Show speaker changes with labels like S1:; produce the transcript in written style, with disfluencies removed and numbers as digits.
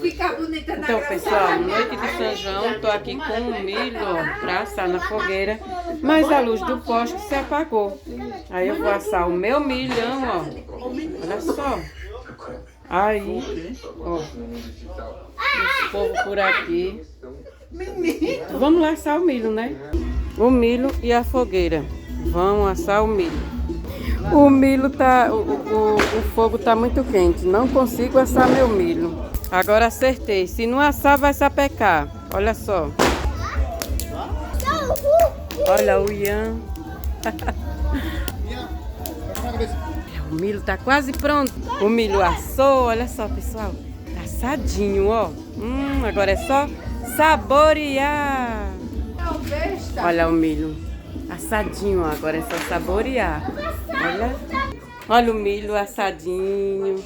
S1: Fica bonita na
S2: Então, pessoal, noite de São João, tô aqui com o milho, ó, pra assar na fogueira, mas a luz do poste se apagou. Aí eu vou assar o meu milhão, ó. Olha só. Aí, ó, esse povo por aqui. Vamos lá assar o milho, né? O milho e a fogueira. Vamos assar o milho. O milho tá, o fogo tá muito quente. Não consigo assar meu milho. Agora acertei. Se não assar, vai sapecar. Olha só. Olha o Ian. O milho tá quase pronto. O milho assou. Olha só, pessoal. Tá assadinho, ó. Agora é só saborear. Olha o milho. Assadinho, ó. Agora é só saborear. Olha. Olha o milho assadinho.